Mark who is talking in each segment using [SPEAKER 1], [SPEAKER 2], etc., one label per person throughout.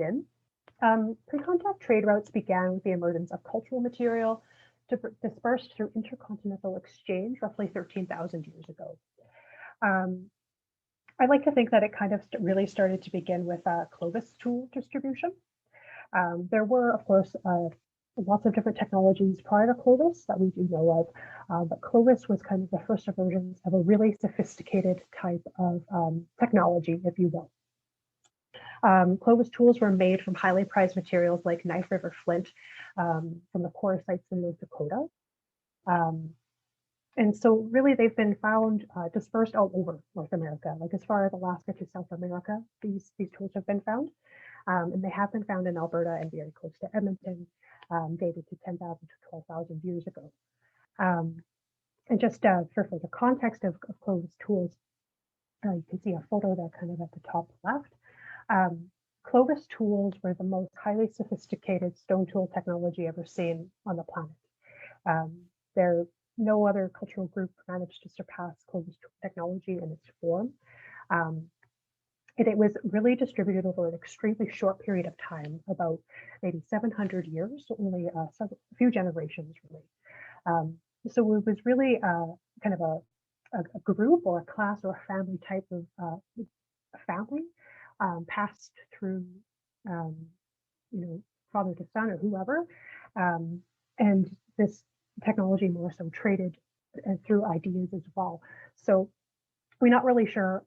[SPEAKER 1] begin. Pre-contact trade routes began with the emergence of cultural material dispersed through intercontinental exchange roughly 13,000 years ago. I like to think that it kind of really started to begin with Clovis tool distribution. There were, of course, lots of different technologies prior to Clovis that we do know of, but Clovis was kind of the first emergence of a really sophisticated type of technology, if you will. Clovis tools were made from highly prized materials like Knife River flint from the core sites in North Dakota. And so really they've been found dispersed all over North America, like as far as Alaska to South America, these tools have been found. And they have been found in Alberta and very close to Edmonton, dated to 10,000 to 12,000 years ago. And just for further context of Clovis tools, you can see a photo there kind of at the top left. Clovis tools were the most highly sophisticated stone tool technology ever seen on the planet. No other cultural group managed to surpass Clovis tool technology in its form. And it was really distributed over an extremely short period of time, about maybe 700 years, so only a few generations, really. So it was really kind of a group or a class or a family type of family passed through, father to son or whoever. And this technology more so traded through ideas as well. So we're not really sure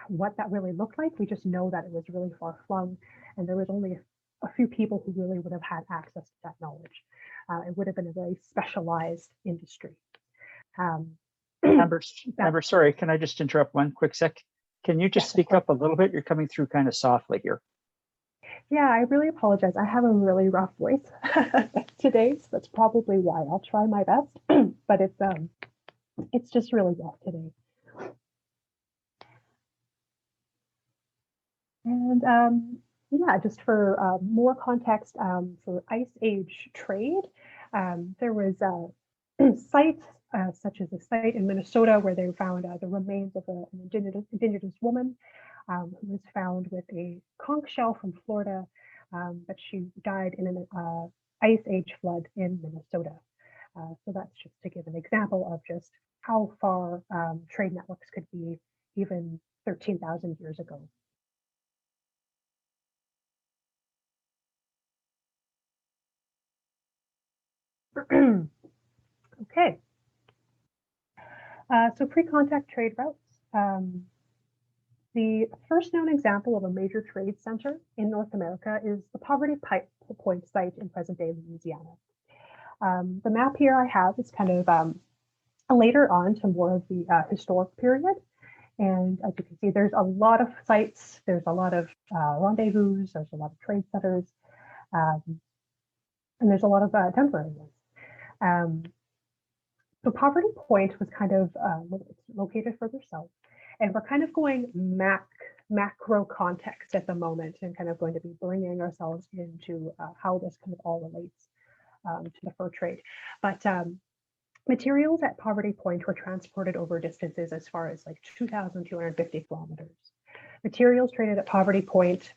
[SPEAKER 1] what that really looked like. We just know that it was really far flung, and there was only a few people who really would have had access to that knowledge. It would have been a very specialized industry.
[SPEAKER 2] Amber, sorry, can I just interrupt one quick sec? Can you just speak up a little bit? You're coming through kind of softly here.
[SPEAKER 1] Yeah, I really apologize. I have a really rough voice today, so that's probably why. I'll try my best, but it's just really rough today. And yeah, just for more context, for Ice Age trade, there was sites such as a site in Minnesota where they found the remains of an indigenous woman who was found with a conch shell from Florida, but she died in an Ice Age flood in Minnesota. So that's just to give an example of just how far trade networks could be even 13,000 years ago. Okay. So pre-contact trade routes. The first known example of a major trade center in North America is the Poverty Point site in present-day Louisiana. The map here I have is kind of later on to more of the historic period. And as you can see, there's a lot of sites, there's a lot of rendezvous, there's a lot of trade centers, and there's a lot of temporary ones. So Poverty Point was kind of located further south, and we're kind of going macro context at the moment and kind of going to be bringing ourselves into how this kind of all relates to the fur trade. But materials at Poverty Point were transported over distances as far as like 2,250 kilometers. Materials traded at Poverty Point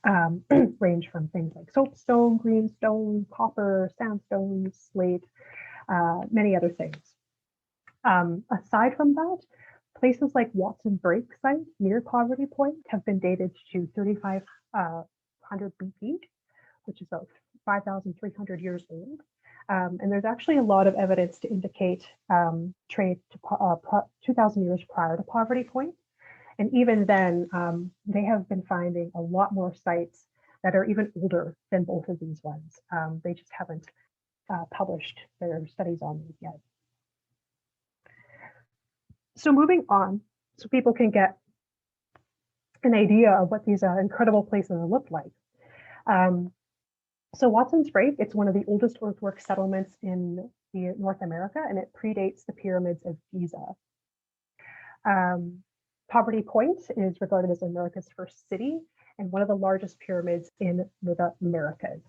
[SPEAKER 1] range from things like soapstone, greenstone, copper, sandstone, slate, many other things. Aside from that, places like Watson Break site near Poverty Point have been dated to 3,500 BP, which is about 5,300 years old. And there's actually a lot of evidence to indicate trade to 2,000 years prior to Poverty Point. And even then, they have been finding a lot more sites that are even older than both of these ones. They just haven't published their studies on these yet. So moving on, so people can get an idea of what these incredible places look like. So Watson's Break, it's one of the oldest earthwork settlements in North America, and it predates the pyramids of Giza. Poverty Point is regarded as America's first city and one of the largest pyramids in the Americas.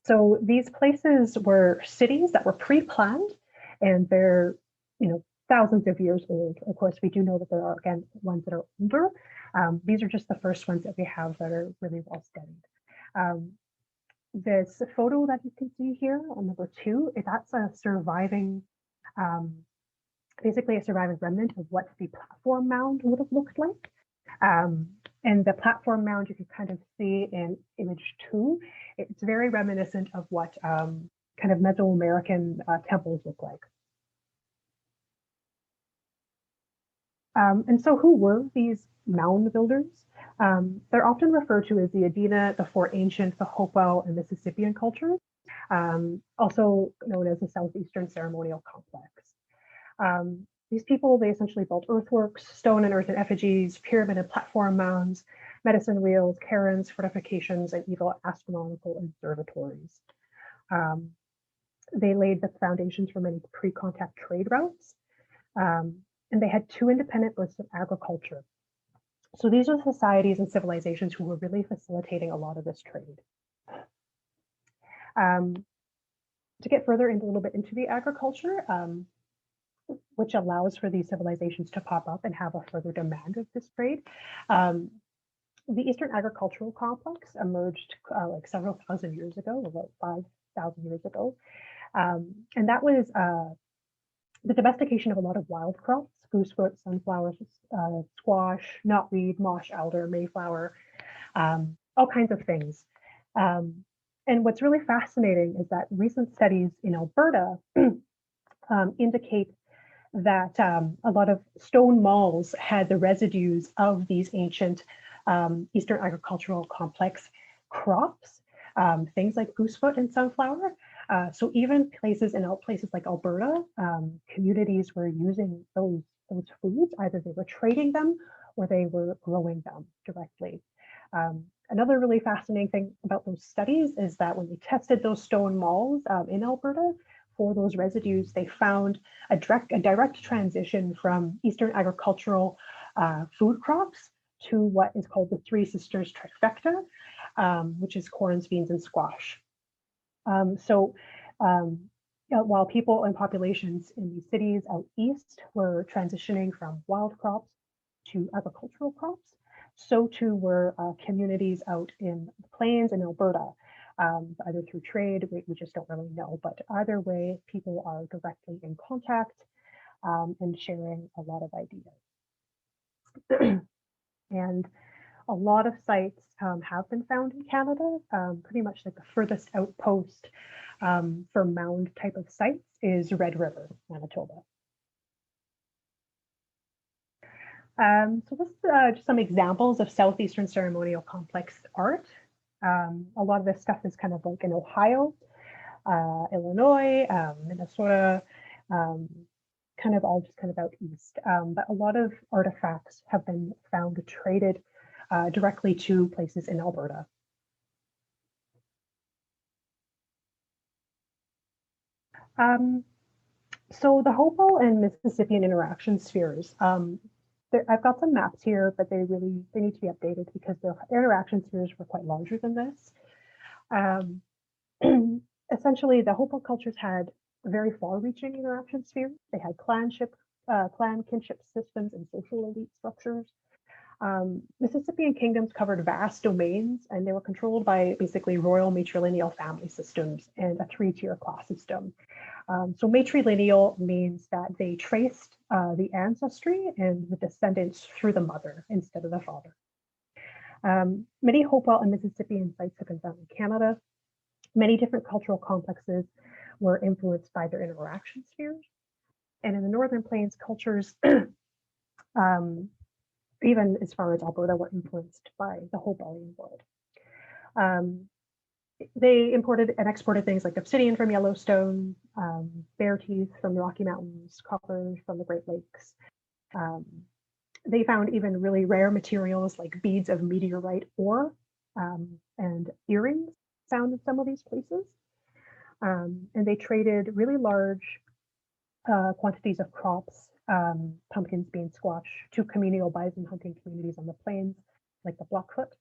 [SPEAKER 1] So these places were cities that were pre-planned, and they're thousands of years old. Of course, we do know that there are, again, ones that are older, These are just the first ones that we have that are really well studied. This photo that you can see here on number 2, that's a surviving, basically a surviving remnant of what the platform mound would have looked like. And the platform mound you can kind of see in image 2. It's very reminiscent of what kind of Mesoamerican temples look like. And so who were these mound builders? They're often referred to as the Adena, the Four Ancient, the Hopewell, and Mississippian cultures, also known as the Southeastern Ceremonial Complex. These people, they essentially built earthworks, stone and earthen effigies, pyramid and platform mounds, medicine wheels, cairns, fortifications, and even astronomical observatories. They laid the foundations for many pre-contact trade routes. And they had 2 independent lists of agriculture. So these are societies and civilizations who were really facilitating a lot of this trade. To get further into a little bit into the agriculture, which allows for these civilizations to pop up and have a further demand of this trade. The Eastern Agricultural Complex emerged like several thousand years ago, about 5,000 years ago. And that was the domestication of a lot of wild crops, goosefoot, sunflowers, squash, knotweed, mosh, alder, mayflower, all kinds of things. And what's really fascinating is that recent studies in Alberta indicate that a lot of stone malls had the residues of these ancient Eastern Agricultural Complex crops, things like goosefoot and sunflower. So even places like Alberta, communities were using those foods. Either they were trading them or they were growing them directly. Another really fascinating thing about those studies is that when they tested those stone malls in Alberta for those residues, they found a direct transition from Eastern agricultural food crops to what is called the Three Sisters trifecta, which is corns, beans, and squash. While people and populations in these cities out east were transitioning from wild crops to agricultural crops, so too were communities out in the plains in Alberta, either through trade, we just don't really know, but either way, people are directly in contact and sharing a lot of ideas. And a lot of sites have been found in Canada. Pretty much like the furthest outpost for mound type of sites is Red River, Manitoba. So this is just some examples of Southeastern Ceremonial Complex art. A lot of this stuff is kind of like in Ohio, Illinois, Minnesota, kind of all just kind of out east. But a lot of artifacts have been found traded directly to places in Alberta. So the Hopewell and Mississippian interaction spheres, I've got some maps here, but they need to be updated because their interaction spheres were quite larger than this. Essentially, the Hopewell cultures had very far-reaching interaction spheres. They had clan kinship systems and social elite structures. Mississippian kingdoms covered vast domains, and they were controlled by basically royal matrilineal family systems and a 3-tier class system. So matrilineal means that they traced the ancestry and the descendants through the mother instead of the father. Many Hopewell and Mississippian sites have been found in Canada. Many different cultural complexes were influenced by their interaction spheres. And in the Northern Plains, cultures, even as far as Alberta, were influenced by the Hopewellian world. They imported and exported things like obsidian from Yellowstone, bear teeth from the Rocky Mountains, copper from the Great Lakes. They found even really rare materials like beads of meteorite ore and earrings found in some of these places. And they traded really large quantities of crops, pumpkins, beans, squash, to communal bison hunting communities on the plains, like the Blackfoot.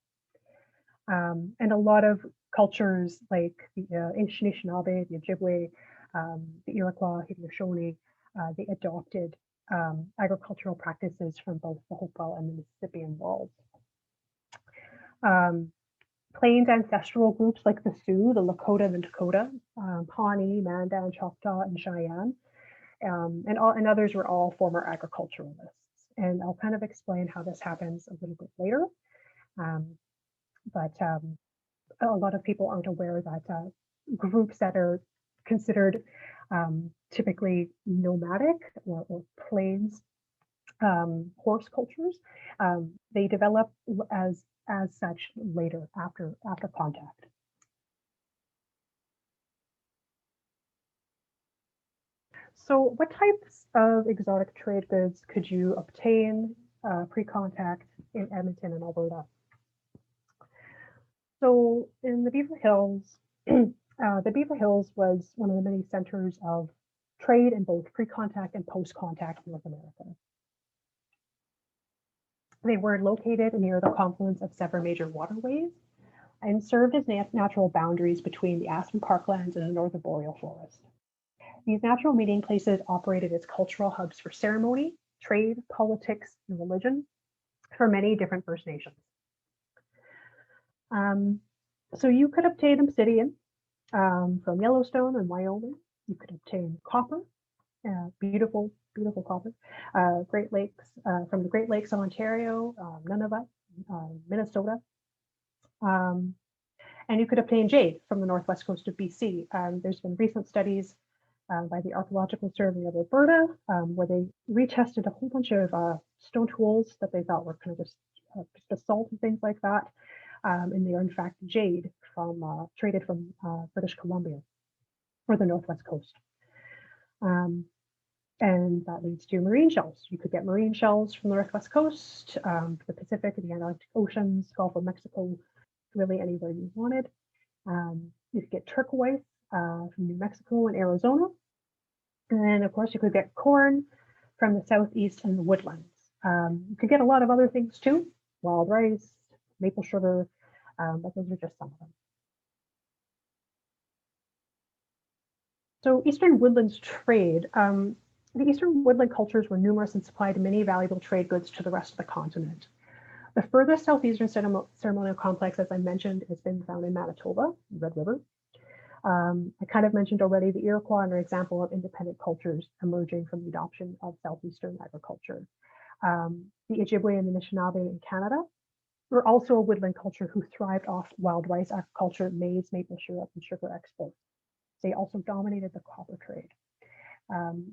[SPEAKER 1] And a lot of cultures like the Anishinaabe, the Ojibwe, the Iroquois, Haudenosaunee, they adopted agricultural practices from both the Hopewell and the Mississippian worlds. Plains ancestral groups like the Sioux, the Lakota, the Dakota, Pawnee, Mandan, Choctaw, and Cheyenne, and others were all former agriculturalists. And I'll kind of explain how this happens a little bit later. But a lot of people aren't aware that groups that are considered typically nomadic or plains horse cultures, they develop as such later after contact. So what types of exotic trade goods could you obtain pre-contact in Edmonton and Alberta? So in the Beaver Hills, the Beaver Hills was one of the many centers of trade in both pre-contact and post-contact North America. They were located near the confluence of several major waterways and served as natural boundaries between the Aspen Parklands and the Northern Boreal Forest. These natural meeting places operated as cultural hubs for ceremony, trade, politics, and religion for many different First Nations. So you could obtain obsidian from Yellowstone and Wyoming. You could obtain copper, beautiful copper, Great Lakes, from the Great Lakes of Ontario, Nunavut, Minnesota. And you could obtain jade from the northwest coast of BC. There's been recent studies by the Archaeological Survey of Alberta, where they retested a whole bunch of stone tools that they thought were kind of just basalt and things like that. And they are in fact jade from traded from British Columbia or the northwest coast. And that leads to marine shells. You could get marine shells from the northwest coast, the Pacific, the Atlantic Oceans, Gulf of Mexico, really anywhere you wanted. You could get turquoise from New Mexico and Arizona. And then of course you could get corn from the southeast and the woodlands. You could get a lot of other things too, wild rice, maple sugar, but those are just some of them. So Eastern Woodlands trade. The Eastern woodland cultures were numerous and supplied many valuable trade goods to the rest of the continent. The furthest southeastern ceremonial complex, as I mentioned, has been found in Manitoba, Red River. I kind of mentioned already the Iroquois are an example of independent cultures emerging from the adoption of southeastern agriculture. The Ojibwe and the Anishinaabe in Canada were also a woodland culture who thrived off wild rice agriculture, maize, maple syrup, and sugar exports. They also dominated the copper trade.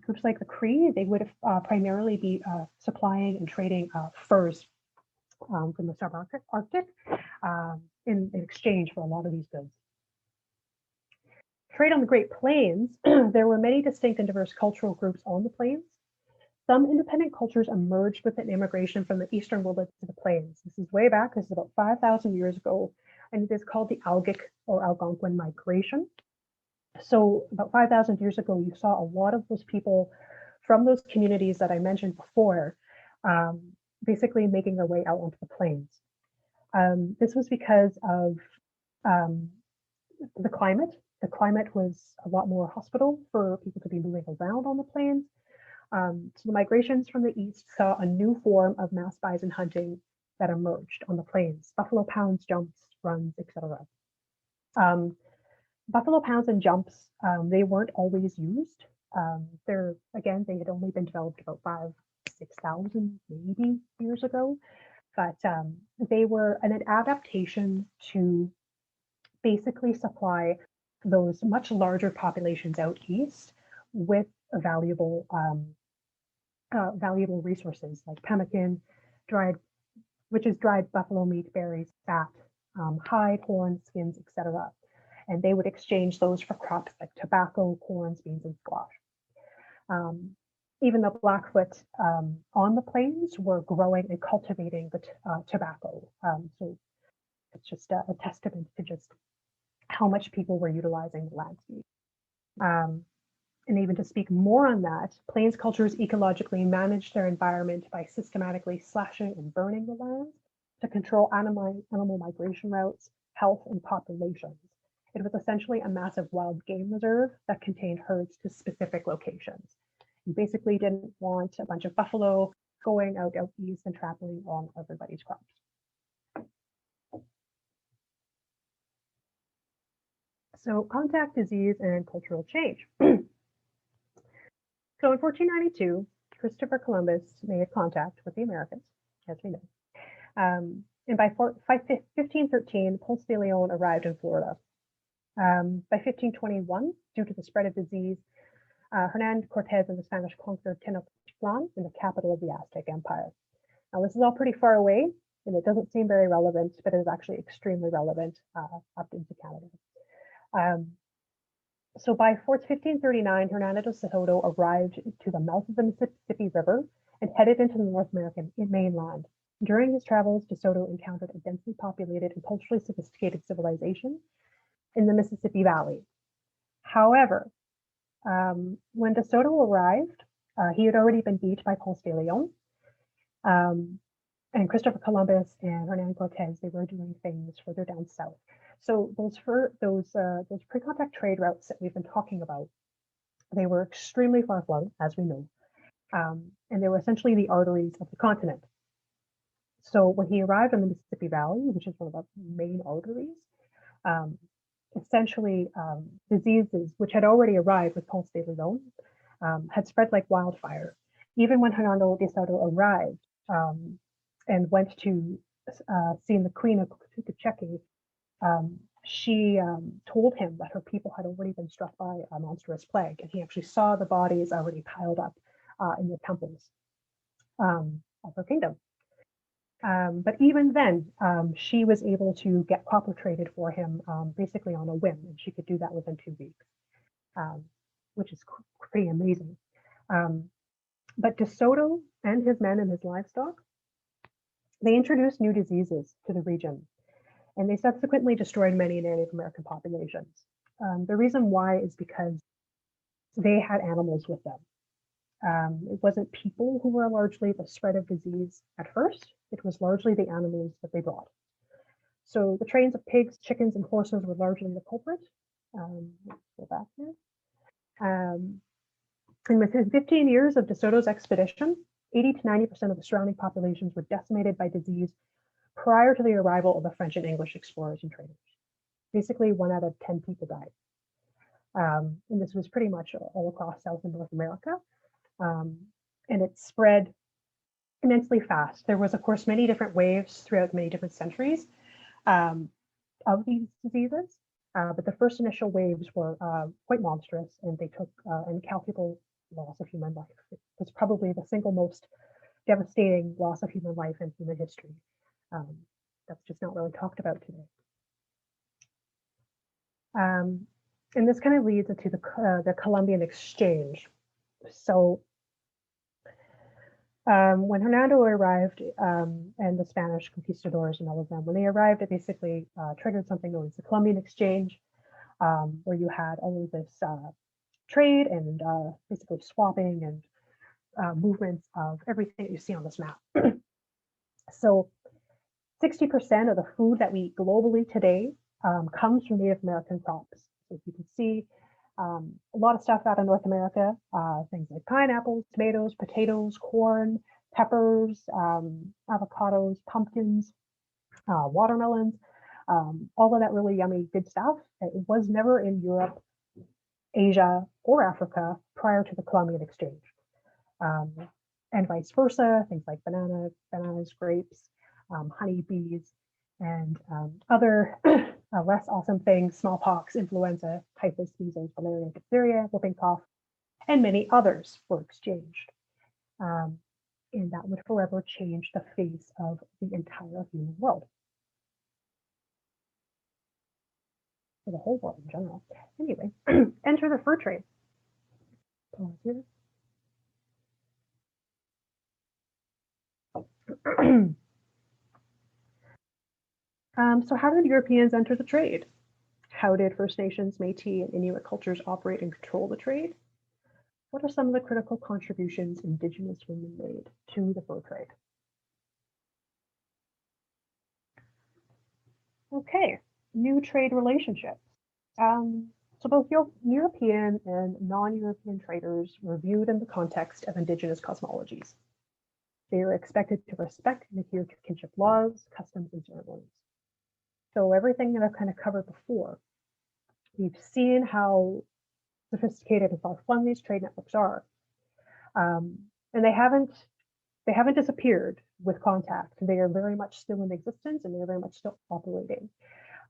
[SPEAKER 1] Groups like the Cree, they would primarily be supplying and trading furs from the subarctic in exchange for a lot of these goods. Trade on the Great Plains, there were many distinct and diverse cultural groups on the plains. Some independent cultures emerged with an immigration from the eastern woodlands to the plains. This is way back, this is about 5,000 years ago, and it is called the Algic or Algonquin migration. So about 5,000 years ago, you saw a lot of those people from those communities that I mentioned before, basically making their way out onto the plains. This was because of the climate. The climate was a lot more hospitable for people to be moving around on the plains. So the migrations from the east saw a new form of mass bison hunting that emerged on the plains: buffalo pounds, jumps, runs, etc. Buffalo pounds and jumps, they weren't always used. Again, they had only been developed about 5,000-6,000 maybe years ago, but they were an adaptation to basically supply those much larger populations out east with valuable resources like pemmican, which is dried buffalo meat, berries, fat, hide, horn, skins, etc. And they would exchange those for crops like tobacco, corn, beans, and squash. Even the Blackfoot on the plains were growing and cultivating the tobacco. So it's just a testament to just how much people were utilizing the landscape. And even to speak more on that, plains cultures ecologically managed their environment by systematically slashing and burning the lands to control animal migration routes, health, and populations. It was essentially a massive wild game reserve that contained herds to specific locations. You basically didn't want a bunch of buffalo going out east and trampling on everybody's crops. So contact, disease, and cultural change. So in 1492, Christopher Columbus made contact with the Americans, as we know. And by 1513, Ponce de Leon arrived in Florida. By 1521, due to the spread of disease, Hernan Cortez and the Spanish conquered Tenochtitlan in the capital of the Aztec Empire. Now, this is all pretty far away, and it doesn't seem very relevant, but it is actually extremely relevant up into Canada. So by 1539, Hernando de Soto arrived to the mouth of the Mississippi River and headed into the North American mainland. During his travels, De Soto encountered a densely populated and culturally sophisticated civilization in the Mississippi Valley. However, when De Soto arrived, he had already been beat by Ponce de Leon. And Christopher Columbus and Hernan Cortez, they were doing things further down south. So those pre-contact trade routes that we've been talking about, they were extremely far-flung, as we know, and they were essentially the arteries of the continent. So when he arrived in the Mississippi Valley, which is one of the main arteries, essentially diseases which had already arrived with Ponce de Leon had spread like wildfire. Even when Hernando de Soto arrived and went to see the Queen of Tucacheke, she told him that her people had already been struck by a monstrous plague, and he actually saw the bodies already piled up in the temples of her kingdom. But even then, she was able to get copper traded for him basically on a whim, and she could do that within 2 weeks, which is pretty amazing. But De Soto and his men and his livestock, they introduced new diseases to the region, and they subsequently destroyed many Native American populations. The reason why is because they had animals with them. It wasn't people who were largely the spread of disease at first. It was largely the animals that they brought. So the trains of pigs, chickens, and horses were largely the culprit. Let's go back here. And within 15 years of De Soto's expedition, 80 to 90% of the surrounding populations were decimated by disease prior to the arrival of the French and English explorers and traders. Basically, 1 out of 10 people died. And this was pretty much all across South and North America. And it spread immensely fast. There was, of course, many different waves throughout many different centuries of these diseases. But the first initial waves were quite monstrous, and they took an incalculable loss of human life. It was probably the single most devastating loss of human life in human history. That's just not really talked about today. And this kind of leads into the Columbian Exchange. So when Hernando arrived and the Spanish conquistadors and all of them, when they arrived, it basically triggered something known as the Columbian Exchange, where you had all of this trade and basically swapping and movements of everything you see on this map. So 60% of the food that we eat globally today comes from Native American crops. So you can see a lot of stuff out of North America, things like pineapples, tomatoes, potatoes, corn, peppers, avocados, pumpkins, watermelons, all of that really yummy good stuff. It was never in Europe, Asia, or Africa prior to the Columbian Exchange. And vice versa, things like bananas, grapes, honeybees, and other less awesome things, smallpox, influenza, typhus, measles, malaria, diphtheria, whooping cough, and many others were exchanged. And that would forever change the face of the entire human world. For the whole world in general. Anyway, enter the fur trade. Pause here. So how did Europeans enter the trade? How did First Nations, Métis, and Inuit cultures operate and control the trade? What are some of the critical contributions Indigenous women made to the fur trade? Okay, new trade relationships. So both European and non-European traders were viewed in the context of Indigenous cosmologies. They were expected to respect and adhere to kinship laws, customs, and ceremonies. So everything that I've kind of covered before, we've seen how sophisticated and far-flung these trade networks are. And they haven't disappeared with contact. They are very much still in existence, and they're very much still operating.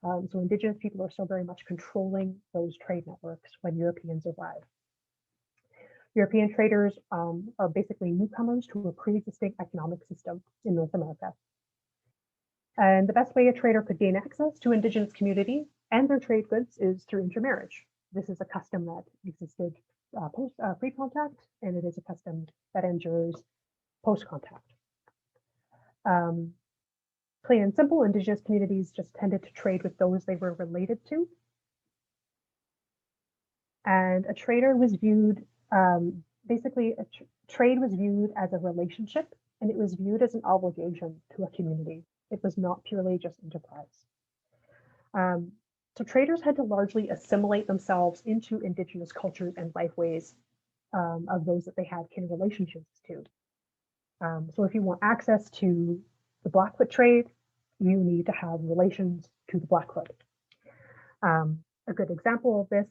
[SPEAKER 1] So Indigenous people are still very much controlling those trade networks when Europeans arrive. European traders are basically newcomers to a pre-existing economic system in North America. And the best way a trader could gain access to Indigenous community and their trade goods is through intermarriage. This is a custom that existed pre-contact, and it is a custom that endures post-contact. Plain and simple, Indigenous communities just tended to trade with those they were related to. And a trader was viewed, basically trade was viewed as a relationship, and it was viewed as an obligation to a community. It was not purely just enterprise. So traders had to largely assimilate themselves into Indigenous cultures and lifeways of those that they had kin relationships to. So if you want access to the Blackfoot trade, you need to have relations to the Blackfoot. A good example of this,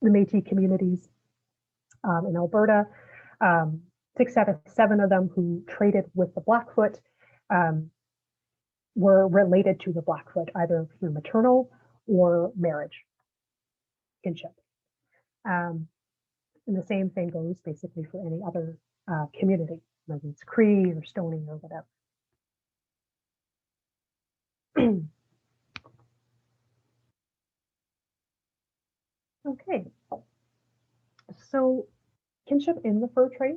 [SPEAKER 1] the Métis communities in Alberta, 6 out of 7 of them who traded with the Blackfoot were related to the Blackfoot, either through maternal or marriage, kinship. And the same thing goes basically for any other community, whether it's Cree or Stoney or whatever. Okay, so kinship in the fur trade.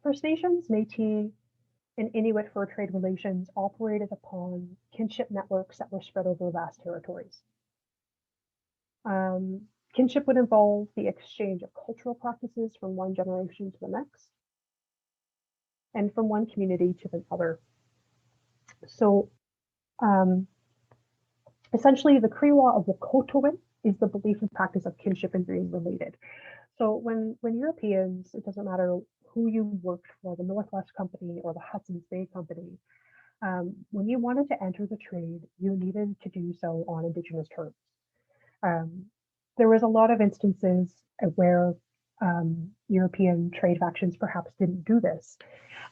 [SPEAKER 1] First Nations, Métis, and Inuit fur trade relations operated upon kinship networks that were spread over vast territories. Kinship would involve the exchange of cultural practices from one generation to the next, and from one community to the other. So essentially, the Crewa of Wokotowin is the belief and practice of kinship and being related. So when Europeans, it doesn't matter who you worked for, the Northwest Company or the Hudson's Bay Company, when you wanted to enter the trade, you needed to do so on Indigenous terms. There was a lot of instances where European trade factions perhaps didn't do this,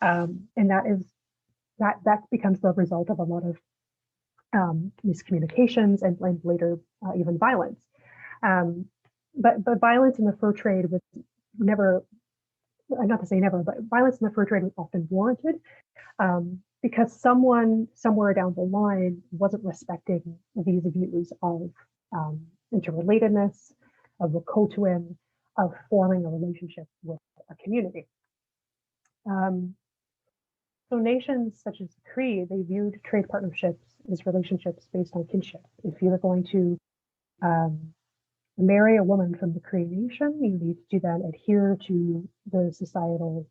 [SPEAKER 1] and that becomes the result of a lot of miscommunications and later even violence. But violence in the fur trade was never, not to say never, but violence in the fur trade was often warranted because someone somewhere down the line wasn't respecting these views of interrelatedness, of Wokotowin, of forming a relationship with a community. So nations such as the Cree, they viewed trade partnerships as relationships based on kinship. If you were going to marry a woman from the Cree Nation, you need to then adhere to the societal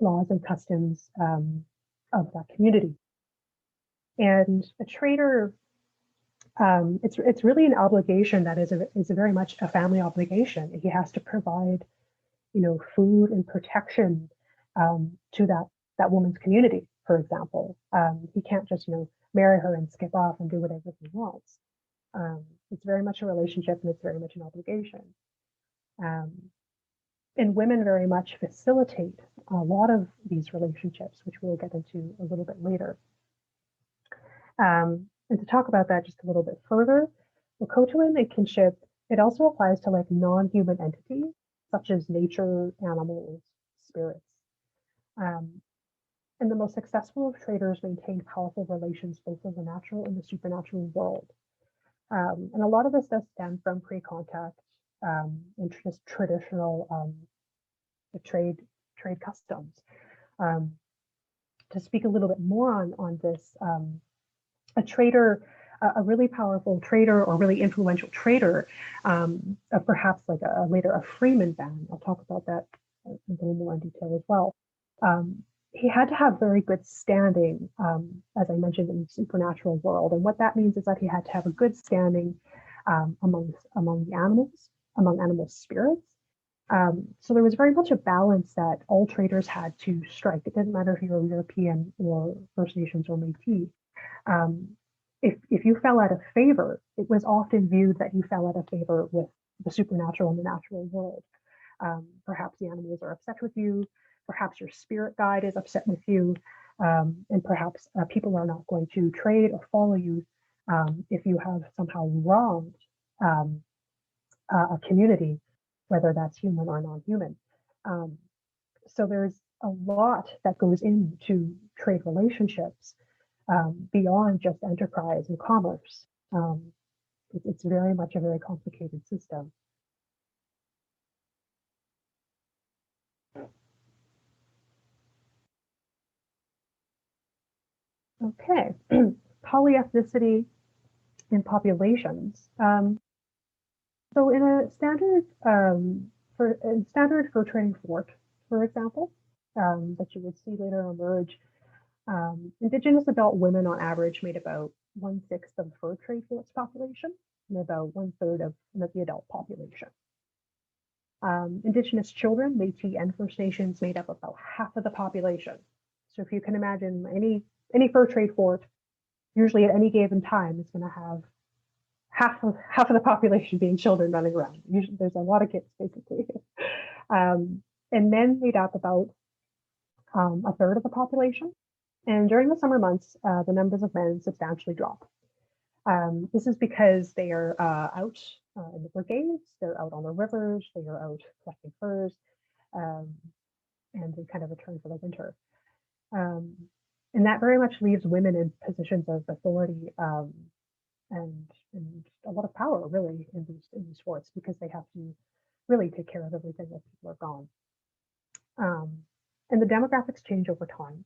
[SPEAKER 1] laws and customs of that community. And a trader, it's really an obligation that is a very much a family obligation. He has to provide, food and protection to that woman's community, for example. He can't just, marry her and skip off and do whatever he wants. It's very much a relationship, and it's very much an obligation. And women very much facilitate a lot of these relationships, which we'll get into a little bit later. And to talk about that just a little bit further, Wokotowin and kinship, it also applies to like non-human entities, such as nature, animals, spirits. And the most successful of traders maintained powerful relations both in the natural and the supernatural world. And a lot of this does stem from pre-contact and just traditional trade customs. To speak a little bit more on this, a trader, a really powerful trader or really influential trader, perhaps like later a freeman band, I'll talk about that a little more in detail as well. He had to have very good standing, as I mentioned, in the supernatural world. And what that means is that he had to have a good standing among the animals, among animal spirits. So there was very much a balance that all traders had to strike. It didn't matter if you were European or First Nations or Métis. If you fell out of favor, it was often viewed that you fell out of favor with the supernatural and the natural world. Perhaps the animals are upset with you, perhaps your spirit guide is upset with you, and perhaps people are not going to trade or follow you if you have somehow wronged a community, whether that's human or non-human. So there's a lot that goes into trade relationships beyond just enterprise and commerce. It's very much a very complicated system. Okay, polyethnicity in populations. So in a standard fur trading fort, for example, that you would see later emerge, Indigenous adult women on average made about 1/6 of the fur trade fort's population and about 1/3 of the adult population. Indigenous children, Métis and First Nations, made up about half of the population. So if you can imagine any fur trade fort, usually at any given time, is going to have half of the population being children running around. Usually, there's a lot of kids, basically. And men made up about 1/3 of the population. And during the summer months, the numbers of men substantially drop. This is because they are out in the brigades, they're out on the rivers, they are out collecting furs, and they kind of return for the winter. And that very much leaves women in positions of authority and a lot of power, really, in these forts, because they have to really take care of everything if people are gone. And the demographics change over time.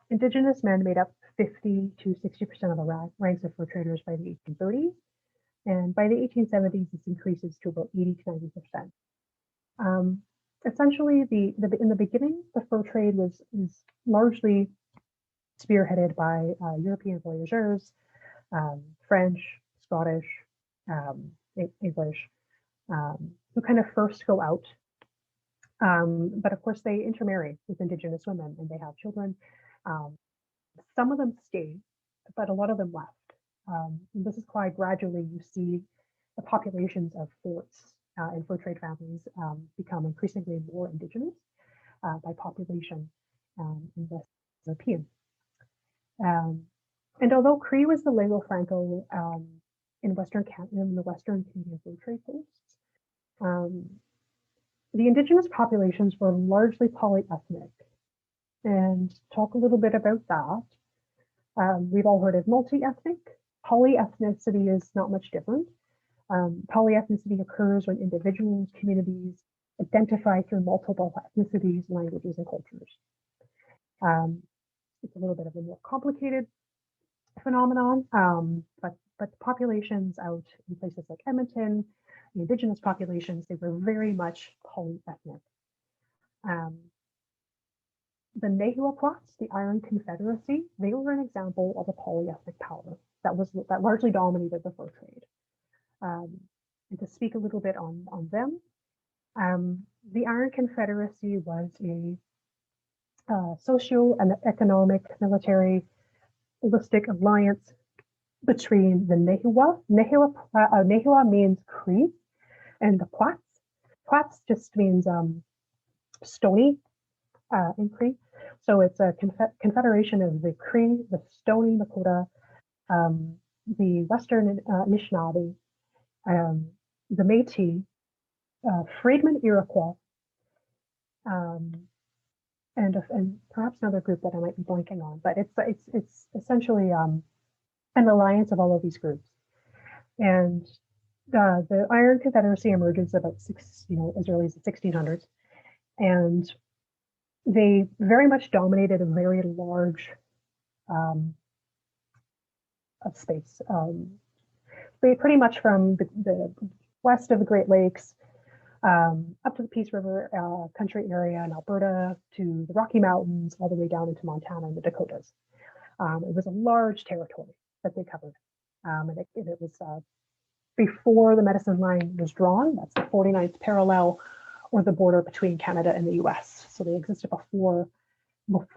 [SPEAKER 1] Indigenous men made up 50 to 60% of the ranks of fur traders by the 1830s. And by the 1870s, this increases to about 80 to 90%. Essentially, in the beginning, the fur trade was largely spearheaded by European voyageurs, French, Scottish, English, who kind of first go out. But of course, they intermarry with Indigenous women and they have children. Some of them stay, but a lot of them left. And this is why gradually you see the populations of forts and fur trade families become increasingly more Indigenous by population and less European. And although Cree was the lingua franco in the Western Canadian fur trade coasts, the Indigenous populations were largely polyethnic. And talk a little bit about that. We've all heard of multi-ethnic. Polyethnicity is not much different. Polyethnicity occurs when individuals, communities identify through multiple ethnicities, languages, and cultures. It's a little bit of a more complicated phenomenon, but the populations out in places like Edmonton, the Indigenous populations, they were very much polyethnic. The Nahuatl, the Iron Confederacy, they were an example of a polyethnic power that largely dominated the fur trade. And to speak a little bit on them, the Iron Confederacy was a socio and economic, military, holistic alliance between the Nehua. Nehua means Cree, and the Plats. Plats just means stony in Cree. So it's a confederation of the Cree, the Stoney Nakoda, the Western Anishinaabe, the Métis, freedmen Iroquois, and perhaps another group that I might be blanking on. But it's essentially an alliance of all of these groups. And the Iron Confederacy emerges about as early as the 1600s, and they very much dominated a very large space. They pretty much from the west of the Great Lakes up to the Peace River country area in Alberta to the Rocky Mountains, all the way down into Montana and the Dakotas. It was a large territory that they covered, and it was before the Medicine Line was drawn. That's the 49th parallel, or the border between Canada and the US. So they existed before both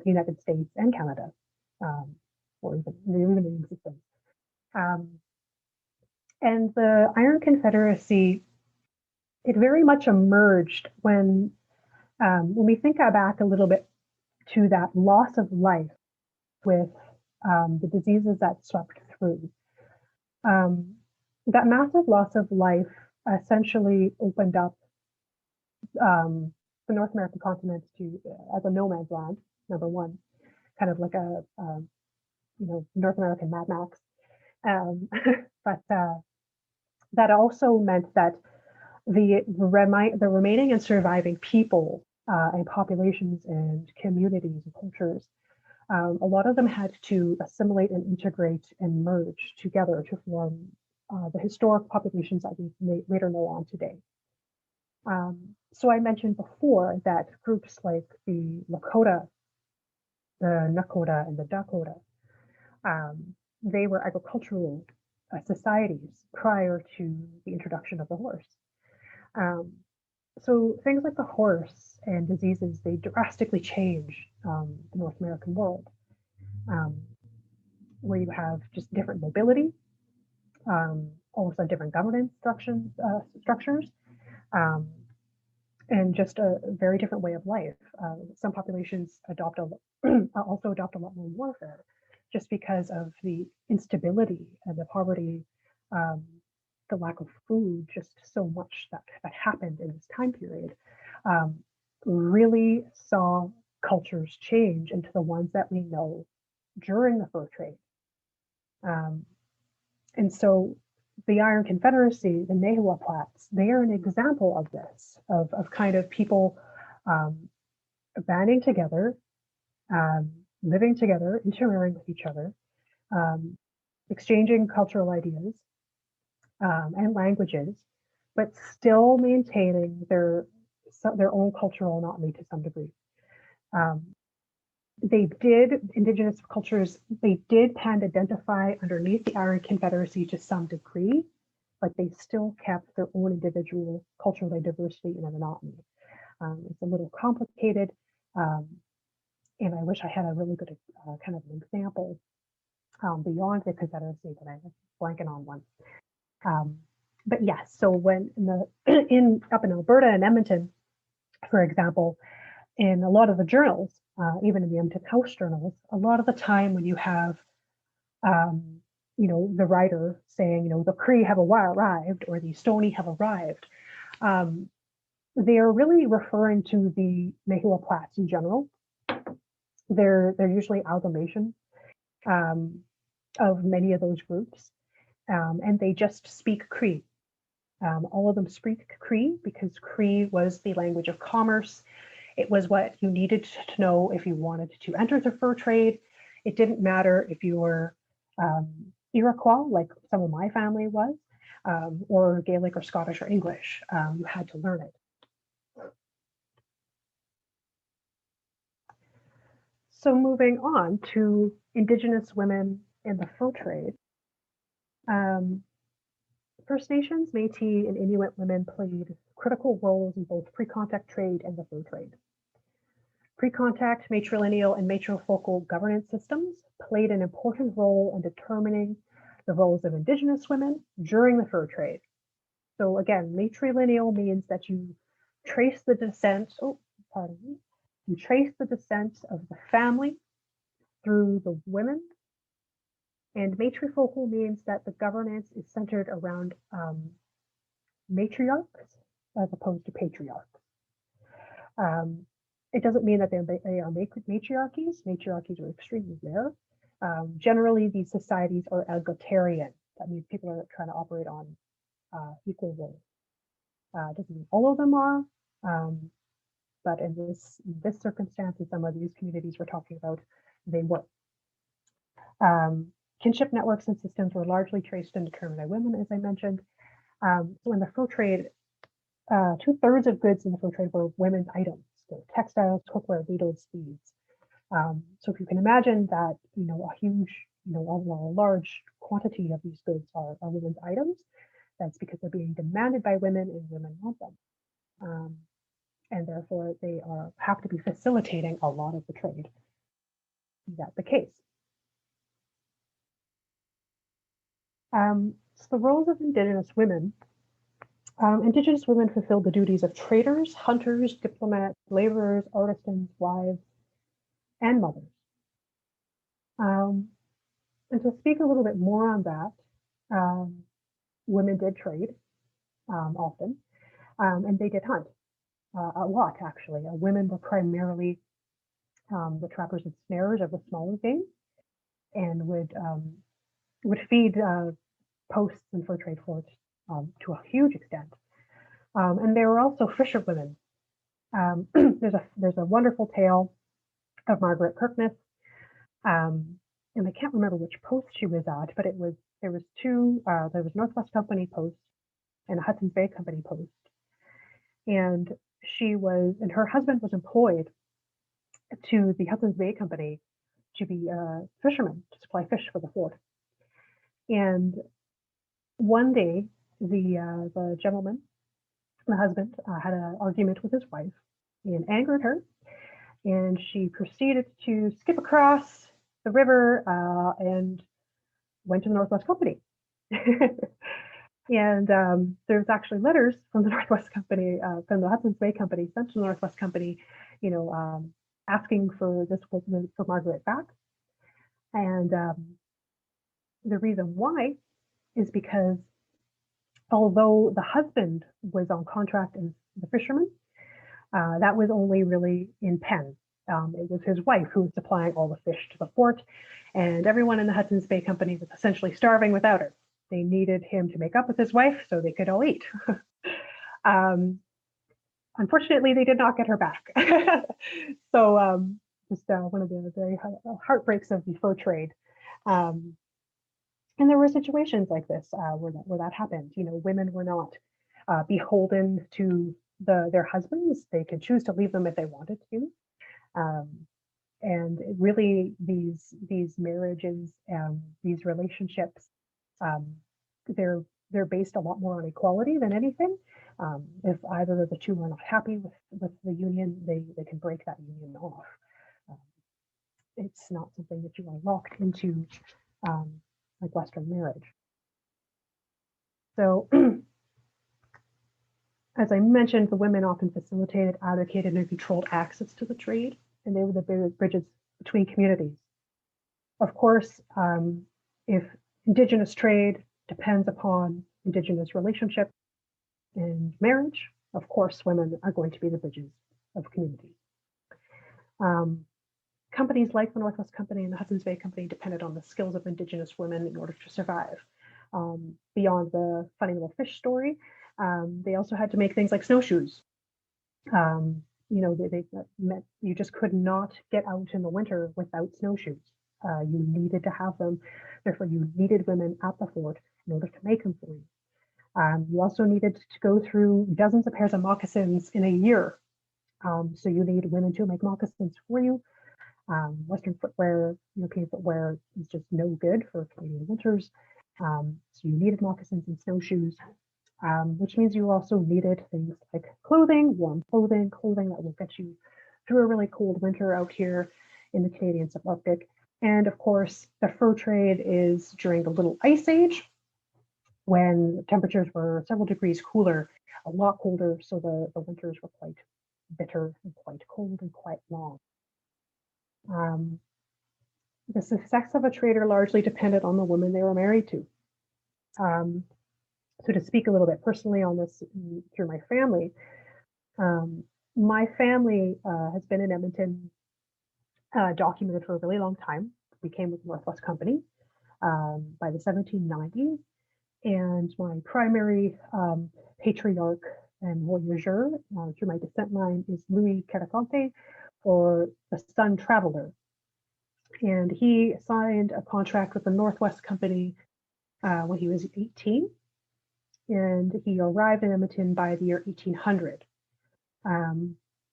[SPEAKER 1] the United States and Canada, or even in existence. And the Iron Confederacy, it very much emerged when we think back a little bit to that loss of life with the diseases that swept through. That massive loss of life essentially opened up the North American continent to as a no man's land, number one, kind of like a North American Mad Max. But that also meant that the remaining and surviving people and populations and communities and cultures, a lot of them had to assimilate and integrate and merge together to form the historic populations that we later know on today. So I mentioned before that groups like the Lakota, the Nakota, and the Dakota, they were agricultural societies prior to the introduction of the horse. So things like the horse and diseases, they drastically change the North American world, where you have just different mobility, also different governance structures, and just a very different way of life. Some populations also adopt a lot more warfare, just because of the instability and the poverty, the lack of food, just so much that happened in this time period, really saw cultures change into the ones that we know during the fur trade. And so the Iron Confederacy, the Nahuaplats, they are an example of this, of kind of people banding together, living together, intermarrying with each other, exchanging cultural ideas and languages, but still maintaining their own cultural autonomy to some degree. Indigenous cultures, they did tend to identify underneath the Iron Confederacy to some degree, but they still kept their own individual cultural diversity and autonomy. It's a little complicated, and I wish I had a really good kind of an example beyond the Confederacy, but I'm blanking on one. But yes, so when up in Alberta and Edmonton, for example, in a lot of the journals, even in the Edmonton House journals, a lot of the time when you have, the writer saying, the Cree have arrived or the Stoney have arrived, they are really referring to the Nahuaplats in general. They're usually amalgamation of many of those groups, and they just speak Cree. All of them speak Cree because Cree was the language of commerce. It was what you needed to know if you wanted to enter the fur trade. It didn't matter if you were Iroquois, like some of my family was, or Gaelic or Scottish or English. You had to learn it. So moving on to Indigenous women in the fur trade. First Nations, Métis, and Inuit women played critical roles in both pre-contact trade and the fur trade. Pre-contact, matrilineal, and matrifocal governance systems played an important role in determining the roles of Indigenous women during the fur trade. So again, matrilineal means that you trace the descent, you trace the descent of the family through the women. And matrifocal means that the governance is centered around matriarchs as opposed to patriarchs. It doesn't mean that they are matriarchies. Matriarchies are extremely rare. Generally, these societies are egalitarian. That means people are trying to operate on equal roles. Doesn't mean all of them are, but in this circumstance, in some of these communities we're talking about, they were. Kinship networks and systems were largely traced and determined by women, as I mentioned. So in the fur trade, 2/3 of goods in the fur trade were women's items, so textiles, cookware, needles, beads. So if you can imagine that, a huge, a large quantity of these goods are women's items. That's because they're being demanded by women and women want them. And therefore they have to be facilitating a lot of the trade. Is that the case? So the roles of Indigenous women. Indigenous women fulfilled the duties of traders, hunters, diplomats, laborers, artisans, wives, and mothers. And to speak a little bit more on that, women did trade often, and they did hunt a lot, actually. Women were primarily the trappers and snarers of the smaller game, and would feed posts and fur trade forts to a huge extent. And they were also fisherwomen. There's a wonderful tale of Margaret Kirkness, and I can't remember which post she was at, but there was two. There was Northwest Company post and a Hudson's Bay Company post, and her husband was employed to the Hudson's Bay Company to be a fisherman, to supply fish for the fort. And one day, the gentleman, the husband, had an argument with his wife and angered her, and she proceeded to skip across the river and went to the Northwest Company. And there's actually letters from the Northwest Company, from the Hudson's Bay Company, sent to the Northwest Company, asking for Margaret back. And the reason why is because although the husband was on contract as the fisherman, that was only really in pen. It was his wife who was supplying all the fish to the fort, and everyone in the Hudson's Bay Company was essentially starving without her. They needed him to make up with his wife so they could all eat. Unfortunately, they did not get her back. So just one of the very heartbreaks of the fur trade. And there were situations like this where that happened. Women were not beholden to their husbands. They could choose to leave them if they wanted to. And really, these marriages, these relationships, they're based a lot more on equality than anything. If either of the two are not happy with the union, they can break that union off. It's not something that you are locked into like Western marriage. So, as I mentioned, the women often facilitated, advocated, and controlled access to the trade, and they were the bridges between communities. Of course, if Indigenous trade depends upon Indigenous relationships and marriage, of course, women are going to be the bridges of communities. Companies like the Northwest Company and the Hudson's Bay Company depended on the skills of Indigenous women in order to survive. Beyond the funny little fish story, they also had to make things like snowshoes. They meant you just could not get out in the winter without snowshoes. You needed to have them. Therefore, you needed women at the fort in order to make them for you. You also needed to go through dozens of pairs of moccasins in a year. So you need women to make moccasins for you. Western footwear, European footwear is just no good for Canadian winters. So you needed moccasins and snowshoes, which means you also needed things like clothing, warm clothing that will get you through a really cold winter out here in the Canadian subarctic. And of course, the fur trade is during the Little Ice Age, when temperatures were several degrees cooler, a lot colder, so the winters were quite bitter and quite cold and quite long. The success of a trader largely depended on the woman they were married to. So to speak a little bit personally on this through my family has been in Edmonton, documented for a really long time. We came with the Northwest Company by the 1790s, and my primary patriarch and voyageur through my descent line is Louis Caraconte, or the Sun Traveler. And he signed a contract with the Northwest Company when he was 18, and he arrived in Edmonton by the year 1800.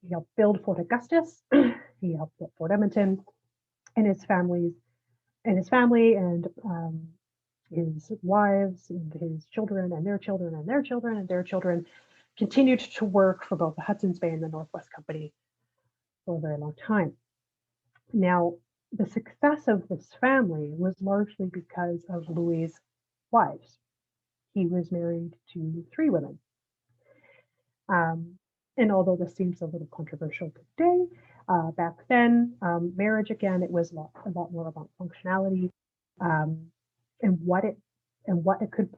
[SPEAKER 1] He helped build Fort Augustus, he helped build Fort Edmonton, and his family and his wives and his children and their children and their children and their children continued to work for both the Hudson's Bay and the Northwest Company for a very long time. Now, the success of this family was largely because of Louis's wives. He was married to 3 women. And although this seems a little controversial today, back then, marriage, again, it was a lot more about functionality, um, and what it could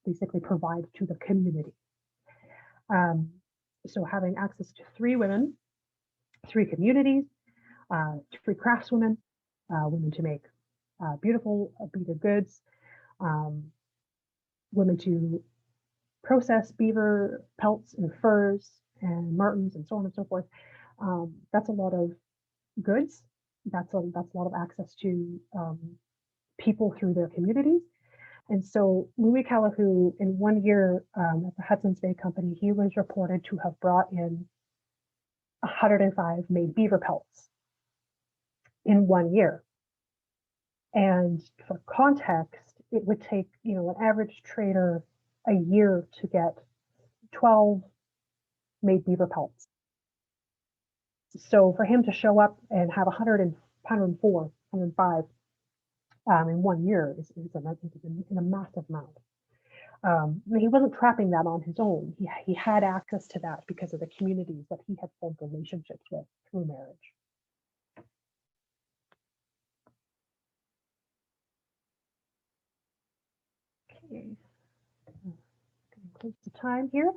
[SPEAKER 1] basically provide to the community. So having access to 3 women, 3 communities, 3 craftswomen, women to make beautiful beaver goods, women to process beaver pelts and furs and martens and so on and so forth. That's a lot of goods. That's a lot of access to people through their communities. And so Louis Calahoo, in 1 year at the Hudson's Bay Company, he was reported to have brought in 105 made beaver pelts in 1 year. And for context, it would take, an average trader a year to get 12 made beaver pelts. So for him to show up and have 104, 105 in 1 year is a massive amount. He wasn't trapping that on his own. He had access to that because of the communities that he had formed relationships with through marriage. Okay, getting close to time here.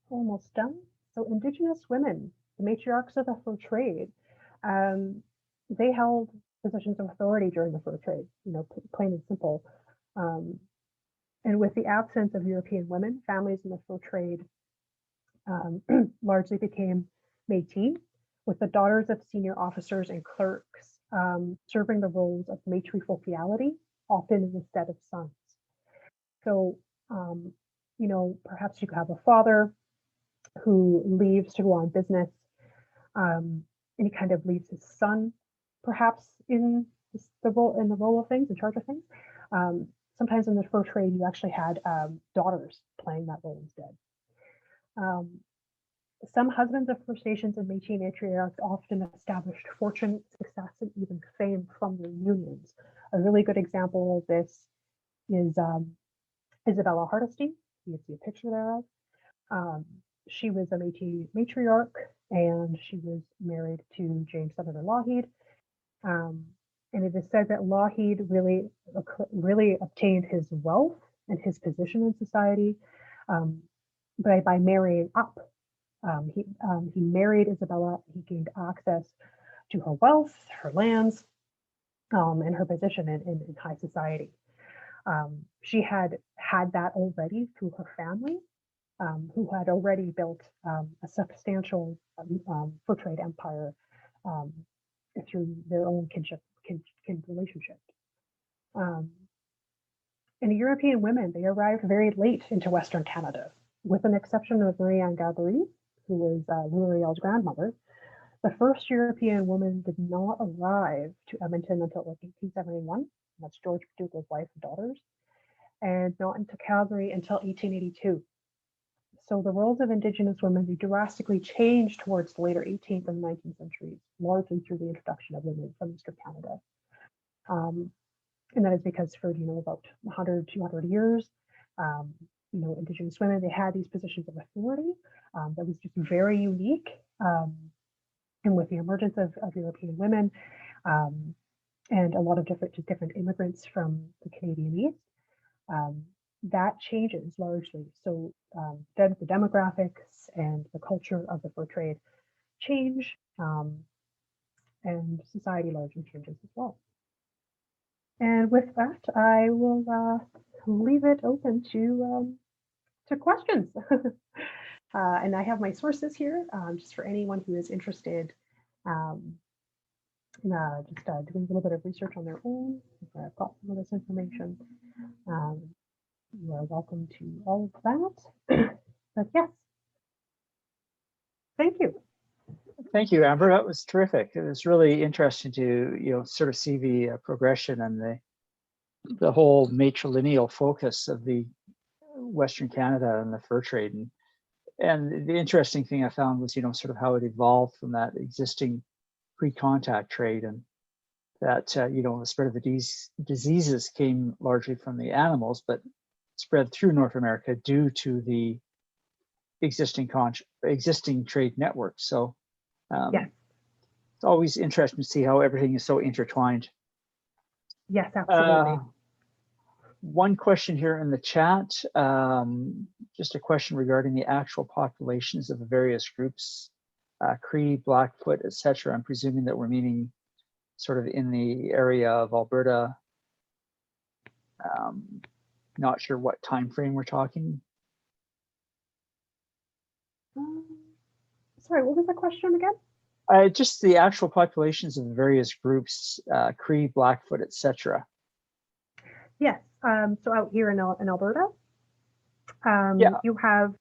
[SPEAKER 1] Almost done. So Indigenous women, the matriarchs of the fur trade, they held positions of authority during the fur trade, plain and simple. And with the absence of European women, families in the fur trade largely became Métis, with the daughters of senior officers and clerks serving the roles of matrifocal, often instead of sons. So, perhaps you could have a father who leaves to go on business, and he kind of leaves his son, perhaps in the role of things, in charge of things. Sometimes in the fur trade, you actually had daughters playing that role instead. Some husbands of First Nations and Métis matriarchs often established fortune, success, and even fame from their unions. A really good example of this is Isabella Hardesty. You see a picture thereof. She was a Métis matriarch, and she was married to James Senator Laureate. And it is said that Laureate really obtained his wealth and his position in society by marrying up. He married Isabella. He gained access to her wealth, her lands, and her position in high society. She had that already through her family, who had already built a substantial fur trade empire through their own kin relationship. And European women, they arrived very late into Western Canada, with an exception of Marie-Anne Gabory, who was L'Oreal's grandmother. The first European woman did not arrive to Edmonton until 1871. That's George MacDougall's wife and daughters, and not into Calgary until 1882. So the roles of Indigenous women, they drastically changed towards the later 18th and 19th centuries, largely through the introduction of women from Eastern Canada. And that is because for, about 100, 200 years, Indigenous women, they had these positions of authority that was just very unique. And with the emergence of European women and a lot of different immigrants from the Canadian East, that changes largely. So the demographics and the culture of the fur trade change, and society largely changes as well. And with that, I will leave it open to questions. And I have my sources here, just for anyone who is interested in just doing a little bit of research on their own. If I've got some of this information, you are welcome to all of that. But yes, thank you.
[SPEAKER 2] Thank you, Amber. That was terrific. It was really interesting to sort of see the progression and the whole matrilineal focus of the Western Canada and the fur trade. And the interesting thing I found was, sort of how it evolved from that existing pre-contact trade, and that, the spread of the diseases came largely from the animals, but spread through North America due to the existing trade network. So
[SPEAKER 1] Yes.
[SPEAKER 2] It's always interesting to see how everything is so intertwined.
[SPEAKER 1] Yes, absolutely.
[SPEAKER 2] One question here in the chat, just a question regarding the actual populations of the various groups, Cree, Blackfoot, etc. I'm presuming that we're meaning sort of in the area of Alberta. Not sure what time frame we're talking.
[SPEAKER 1] Sorry, what was the question again?
[SPEAKER 2] Just the actual populations of the various groups, Cree, Blackfoot, etc.
[SPEAKER 1] Yes. So out here in Alberta,
[SPEAKER 2] Yeah.
[SPEAKER 1] you have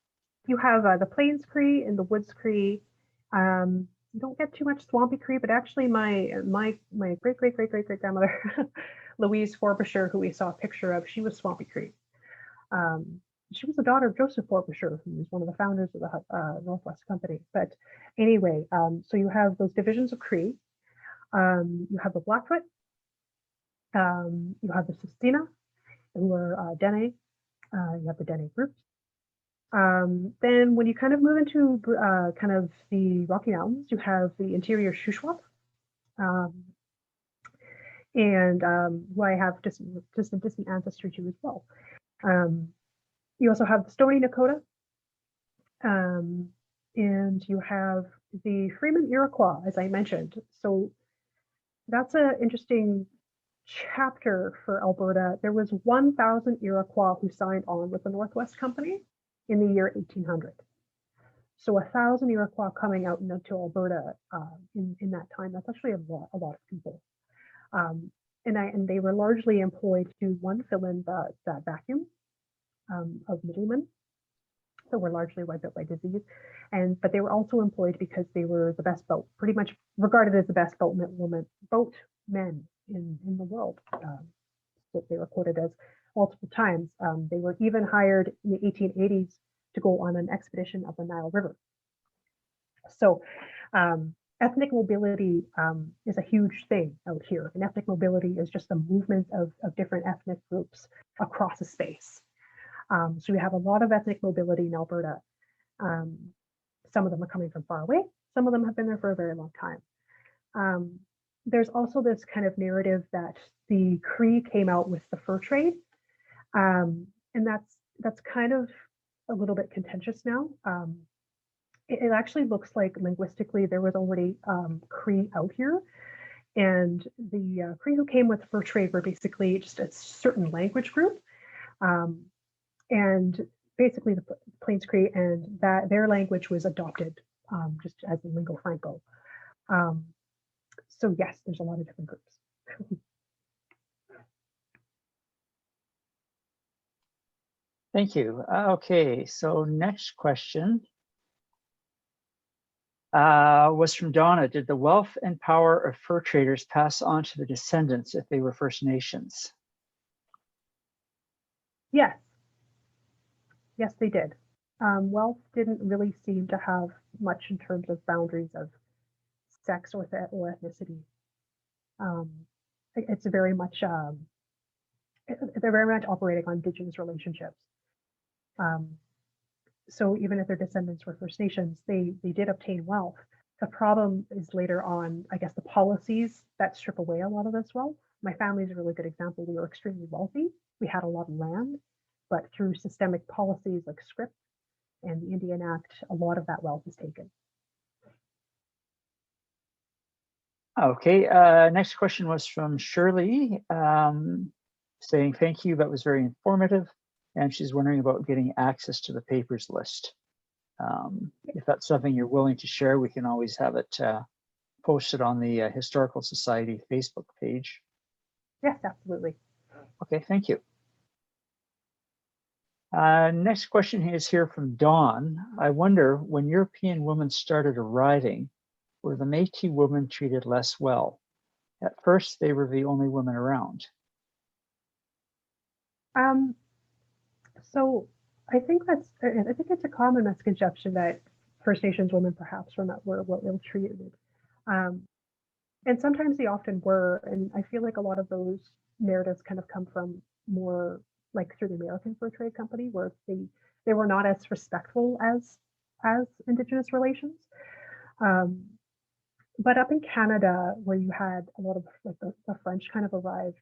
[SPEAKER 1] the Plains Cree and the Woods Cree. You don't get too much Swampy Cree, but actually my great grandmother Louise Frobisher, who we saw a picture of, she was Swampy Cree. She was the daughter of Joseph Frobisher, who was one of the founders of the Northwest Company. But anyway, so you have those divisions of Cree. You have the Blackfoot. You have the Sustina, who are Dene. You have the Dene groups. Then when you kind of move into kind of the Rocky Mountains, you have the interior Shuswap, and who I have distant ancestry to as well. You also have the Stoney Nakoda, and you have the Freeman Iroquois, as I mentioned. So that's an interesting chapter for Alberta. There was 1,000 Iroquois who signed on with the Northwest Company in the year 1800. So 1,000 Iroquois coming out into Alberta in that time. That's actually a lot of people. And they were largely employed to, one, fill in that vacuum of middlemen. So we're largely wiped out by disease. But they were also employed because they were the best boat, pretty much regarded as the best boatmen in the world. What they were quoted as multiple times. They were even hired in the 1880s to go on an expedition up the Nile River. So ethnic mobility is a huge thing out here. And ethnic mobility is just the movement of different ethnic groups across a space. So we have a lot of ethnic mobility in Alberta. Some of them are coming from far away. Some of them have been there for a very long time. There's also this kind of narrative that the Cree came out with the fur trade. And that's kind of a little bit contentious now. It actually looks like linguistically there was already Cree out here. And the Cree who came with fur trade were basically just a certain language group. And basically the Plains Cree, and that their language was adopted just as a lingua franco. So yes, there's a lot of different groups.
[SPEAKER 2] Thank you. Okay, so next question was from Donna. Did the wealth and power of fur traders pass on to the descendants if they were First Nations?
[SPEAKER 1] Yes. Yes, they did. Wealth didn't really seem to have much in terms of boundaries of sex or ethnicity. It's very much they're very much operating on Indigenous relationships. So even if their descendants were First Nations, they did obtain wealth. The problem is later on, I guess, the policies that strip away a lot of this wealth. My family is a really good example. We were extremely wealthy. We had a lot of land, but through systemic policies like script and the Indian Act, a lot of that wealth is taken.
[SPEAKER 2] Okay, next question was from Shirley, saying thank you, that was very informative. And she's wondering about getting access to the papers list. If that's something you're willing to share, we can always have it posted on the Historical Society Facebook page.
[SPEAKER 1] Yes, absolutely.
[SPEAKER 2] Okay, thank you. Next question is here from Dawn. I wonder, when European women started arriving, were the Métis women treated less well? At first, they were the only women around.
[SPEAKER 1] Um, so I think it's a common misconception that First Nations women perhaps were well ill treated. Um, and sometimes they often were. And I feel like a lot of those narratives kind of come from more like through the American Fur Trade Company, where they were not as respectful as Indigenous relations. Um, but up in Canada, where you had a lot of like the French kind of arrived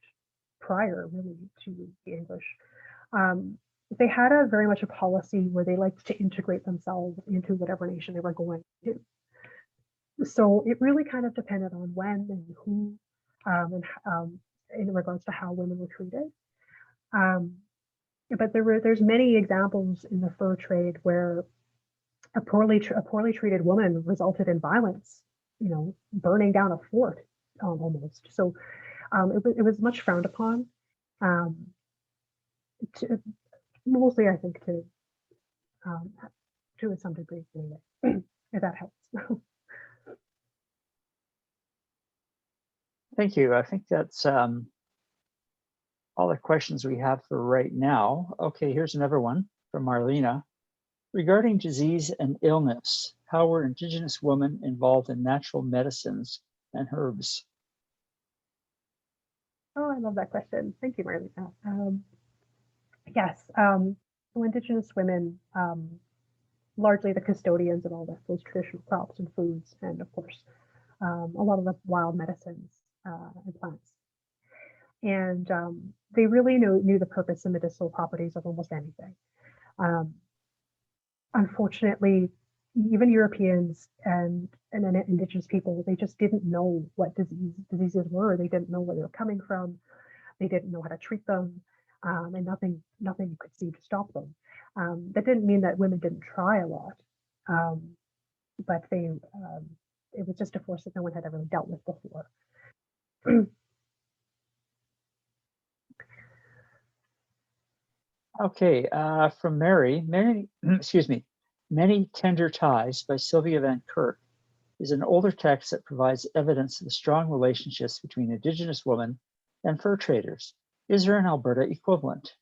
[SPEAKER 1] prior really to the English, um, they had a very much a policy where they liked to integrate themselves into whatever nation they were going to. So it really kind of depended on when and who, and in regards to how women were treated. Um, but there's many examples in the fur trade where a poorly treated woman resulted in violence, burning down a fort, almost. So it was much frowned upon. Um, to, Mostly, I think, um, to some degree, anyway, if that helps.
[SPEAKER 2] Thank you. I think that's all the questions we have for right now. Okay, here's another one from Marlena. Regarding disease and illness, how were Indigenous women involved in natural medicines and herbs?
[SPEAKER 1] Oh, I love that question. Thank you, Marlena. Yes, so Indigenous women, largely the custodians of all those traditional crops and foods, and of course, a lot of the wild medicines and plants. And they really knew the purpose and medicinal properties of almost anything. Um, Unfortunately, even Europeans and then Indigenous people, they just didn't know what diseases were. They didn't know where they were coming from. They didn't know how to treat them, and nothing could seem to stop them. That didn't mean that women didn't try a lot, um, but it was just a force that no one had ever dealt with before.
[SPEAKER 2] Okay, from Many, excuse me, Many Tender Ties by Sylvia Van Kirk is an older text that provides evidence of the strong relationships between Indigenous women and fur traders. Is there an Alberta equivalent?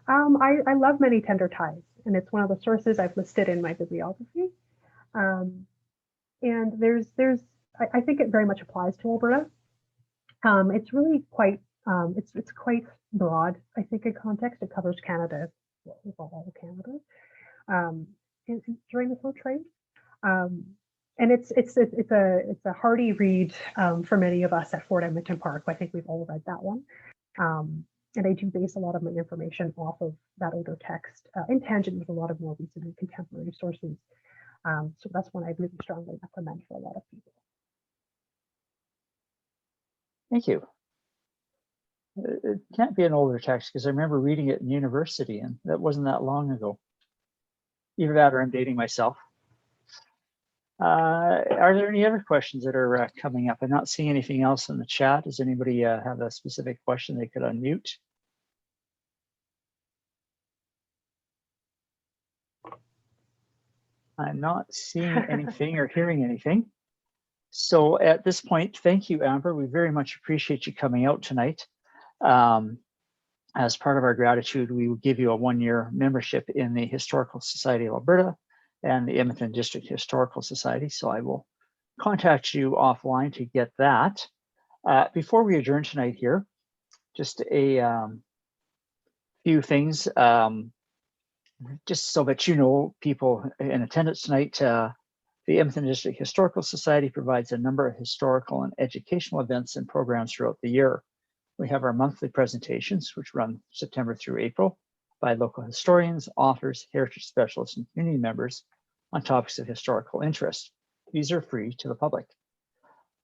[SPEAKER 1] I love Many Tender Ties, and it's one of the sources I've listed in my bibliography. Um, and I think it very much applies to Alberta. It's really quite, it's quite broad, I think, in context. It covers Canada, all of Canada, um, during the fur trade. Um, and it's a hearty read for many of us at Fort Edmonton Park. I think we've all read that one. And I do base a lot of my information off of that older text, in tangent with a lot of more recent and contemporary sources. So that's one I really strongly recommend for a lot of people.
[SPEAKER 2] Thank you. It can't be an older text because I remember reading it in university, and that wasn't that long ago. Either that or I'm dating myself. Are there any other questions that are coming up? I'm not seeing anything else in the chat. Does anybody have a specific question they could unmute? I'm not seeing anything or hearing anything. So at this point, thank you, Amber. We very much appreciate you coming out tonight. As part of our gratitude, we will give you a one-year membership in the Historical Society of Alberta and the Edmonton District Historical Society. So I will contact you offline to get that. Before we adjourn tonight here, just a few things, just so that you know, people in attendance tonight, the Edmonton District Historical Society provides a number of historical and educational events and programs throughout the year. We have our monthly presentations, which run September through April, by local historians, authors, heritage specialists, and community members on topics of historical interest. These are free to the public.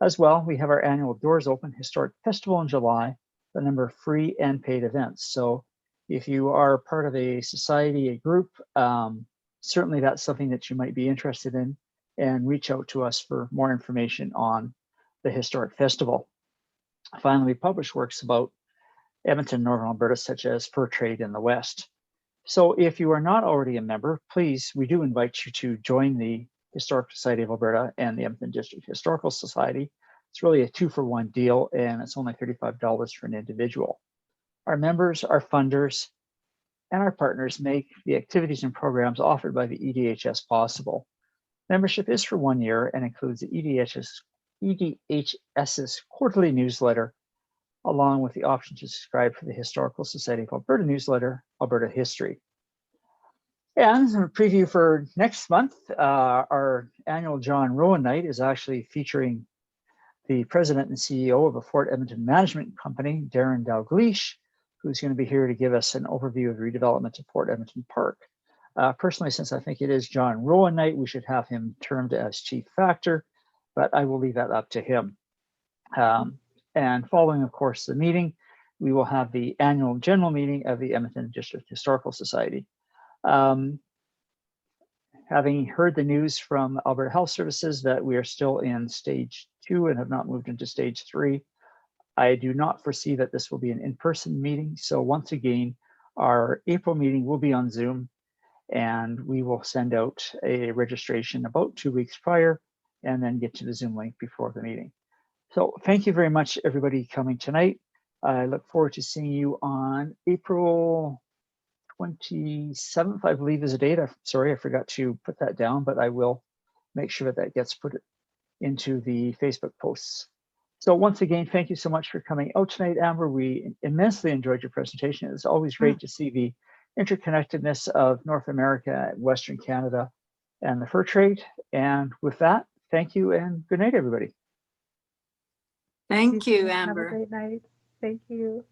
[SPEAKER 2] As well, we have our annual Doors Open Historic Festival in July, a number of free and paid events. So if you are part of a society, a group, certainly that's something that you might be interested in, and reach out to us for more information on the Historic Festival. Finally, we publish works about Edmonton, Northern Alberta, such as fur trade in the West. So if you are not already a member, please, we do invite you to join the Historical Society of Alberta and the Edmonton District Historical Society. It's really a 2-for-1 deal, and it's only $35 for an individual. Our members, our funders, and our partners make the activities and programs offered by the EDHS possible. Membership is for 1 year and includes the EDHS's quarterly newsletter, along with the option to subscribe for the Historical Society of Alberta newsletter, Alberta History. And a preview for next month, our annual John Rowan Night is actually featuring the president and CEO of a Fort Edmonton management company, Darren Dalgleish, who's going to be here to give us an overview of redevelopment of Fort Edmonton Park. Personally, since I think it is John Rowan Night, we should have him termed as chief factor, but I will leave that up to him. And following, of course, the meeting, we will have the annual general meeting of the Edmonton District Historical Society. Having heard the news from Alberta Health Services that we are still in stage 2 and have not moved into stage 3, I do not foresee that this will be an in-person meeting. So once again, our April meeting will be on Zoom, and we will send out a registration about 2 weeks prior and then get to the Zoom link before the meeting. So thank you very much, everybody coming tonight. I look forward to seeing you on April 27th, I believe is a date. Sorry, I forgot to put that down, but I will make sure that gets put into the Facebook posts. So once again, thank you so much for coming out tonight, Amber. We immensely enjoyed your presentation. It's always great to see the interconnectedness of North America, Western Canada, and the fur trade. And with that, thank you and good night, everybody.
[SPEAKER 3] Thank you,
[SPEAKER 1] Have
[SPEAKER 3] Amber.
[SPEAKER 1] a great night. Thank you.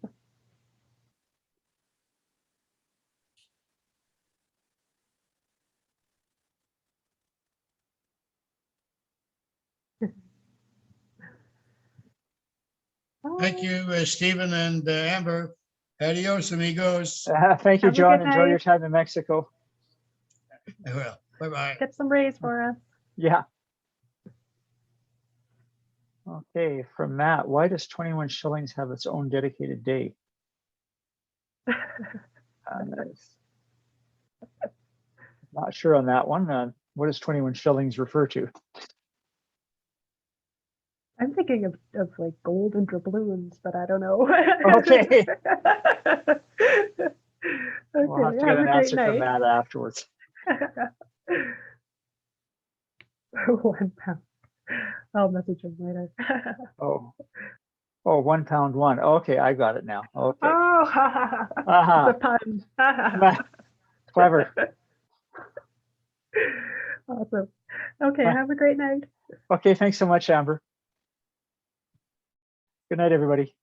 [SPEAKER 4] Thank you, Stephen and Amber. Adios, amigos.
[SPEAKER 2] Thank you,
[SPEAKER 1] Have a
[SPEAKER 2] John.
[SPEAKER 1] good
[SPEAKER 2] Enjoy your
[SPEAKER 1] night.
[SPEAKER 2] time in Mexico.
[SPEAKER 4] Well, bye-bye.
[SPEAKER 1] Get some rays for us.
[SPEAKER 2] Yeah. Okay, from Matt, why does 21 Shillings have its own dedicated day? Nice. Not sure on that one. What does 21 Shillings refer to?
[SPEAKER 1] I'm thinking of like gold and doubloons, but I don't know.
[SPEAKER 2] Okay.
[SPEAKER 1] Okay,
[SPEAKER 2] We'll have to get
[SPEAKER 1] have a
[SPEAKER 2] an
[SPEAKER 1] great
[SPEAKER 2] answer from
[SPEAKER 1] night.
[SPEAKER 2] Matt afterwards.
[SPEAKER 1] 1 pound. I'll message him later.
[SPEAKER 2] Oh, 1 pound one. Okay, I got it now. Okay.
[SPEAKER 1] Oh,
[SPEAKER 2] Uh-huh.
[SPEAKER 1] it's a pun.
[SPEAKER 2] Clever.
[SPEAKER 1] Awesome. Okay, have a great night.
[SPEAKER 2] Okay, thanks so much, Amber. Good night, everybody.